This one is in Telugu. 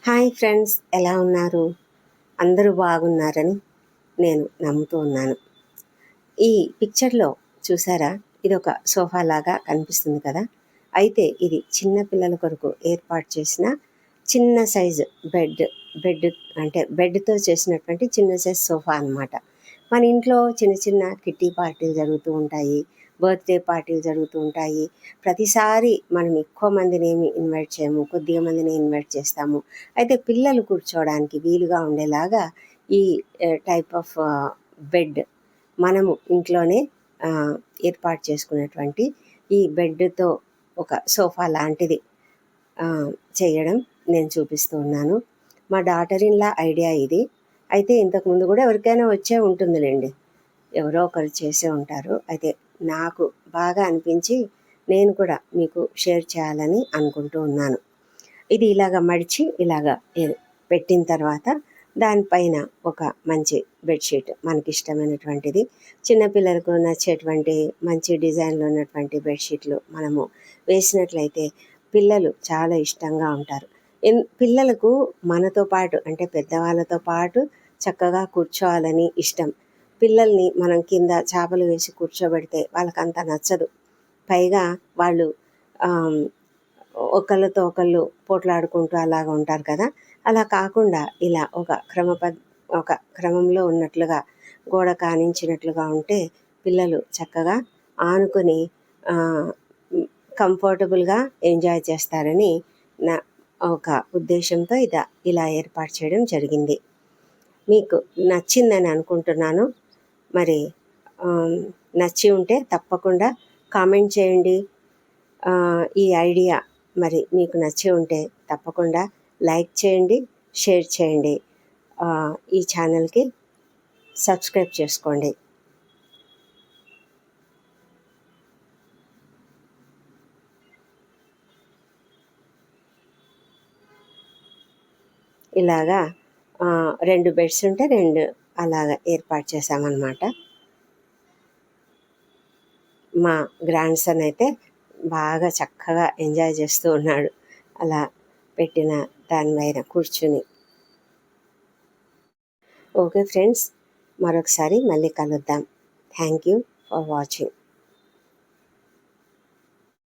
హాయ్ ఫ్రెండ్స్, ఎలా ఉన్నారు? అందరూ బాగున్నారని నేను నమ్ముతూ ఉన్నాను. ఈ పిక్చర్లో చూసారా, ఇది ఒక సోఫా లాగా కనిపిస్తుంది కదా. అయితే ఇది చిన్న పిల్లల కొరకు ఏర్పాటు చేసిన చిన్న సైజు బెడ్ అంటే బెడ్తో చేసినటువంటి చిన్న సైజ్ సోఫా అన్నమాట. మన ఇంట్లో చిన్న చిన్న కిట్టి పార్టీలు జరుగుతూ ఉంటాయి, బర్త్డే పార్టీలు జరుగుతూ ఉంటాయి. ప్రతిసారి మనం ఎక్కువ మందిని ఏమి ఇన్వైట్ చేయము, కొద్దిగా మందిని ఇన్వైట్ చేస్తాము. అయితే పిల్లలు కూర్చోవడానికి వీలుగా ఉండేలాగా ఈ టైప్ ఆఫ్ బెడ్ మనము ఇంట్లోనే ఏర్పాటు చేసుకున్నటువంటి ఈ బెడ్తో ఒక సోఫా లాంటిది చేయడం నేను చూపిస్తూ ఉన్నాను. మా డాటర్ ఇన్ లా ఐడియా ఇది. అయితే ఇంతకుముందు కూడా ఎవరికైనా వచ్చే ఉంటుందిలేండి, ఎవరో ఒకరు చేసే ఉంటారు. అయితే నాకు బాగా అనిపించి నేను కూడా మీకు షేర్ చేయాలని అనుకుంటూ ఉన్నాను. ఇది ఇలాగ మడిచి ఇలాగ పెట్టిన తర్వాత దానిపైన ఒక మంచి బెడ్షీట్ మనకి ఇష్టమైనటువంటిది, చిన్నపిల్లలకు నచ్చేటువంటి మంచి డిజైన్లో ఉన్నటువంటి బెడ్షీట్లు మనము వేసినట్లయితే పిల్లలు చాలా ఇష్టంగా ఉంటారు. పిల్లలకు మనతో పాటు అంటే పెద్దవాళ్ళతో పాటు చక్కగా కూర్చోవాలని ఇష్టం. పిల్లల్ని మనం కింద చాపలు వేసి కూర్చోబెడితే వాళ్ళకంత నచ్చదు. పైగా వాళ్ళు ఒకళ్ళతో ఒకళ్ళు పోట్లాడుకుంటూ అలాగ ఉంటారు కదా. అలా కాకుండా ఇలా ఒక క్రమంలో ఉన్నట్లుగా గోడ కానించినట్లుగా ఉంటే పిల్లలు చక్కగా ఆనుకొని కంఫర్టబుల్గా ఎంజాయ్ చేస్తారని నా ఒక ఉద్దేశంతో ఇలా ఏర్పాటు చేయడం జరిగింది. మీకు నచ్చిందని అనుకుంటున్నాను. మరి నచ్చి ఉంటే తప్పకుండా కామెంట్ చేయండి. ఈ ఐడియా మరి మీకు నచ్చి ఉంటే తప్పకుండా లైక్ చేయండి, షేర్ చేయండి, ఈ ఛానల్కి సబ్స్క్రైబ్ చేసుకోండి. ఇలాగా 2 బెడ్స్ ఉంటే 2 అలాగా ఏర్పాటు చేశామన్నమాట. మా గ్రాండ్ సన్ అయితే బాగా చక్కగా ఎంజాయ్ చేస్తూ ఉన్నాడు అలా పెట్టిన దాని పైన కూర్చుని. ఓకే ఫ్రెండ్స్, మరొకసారి మళ్ళీ కలుద్దాం. Thank you for watching.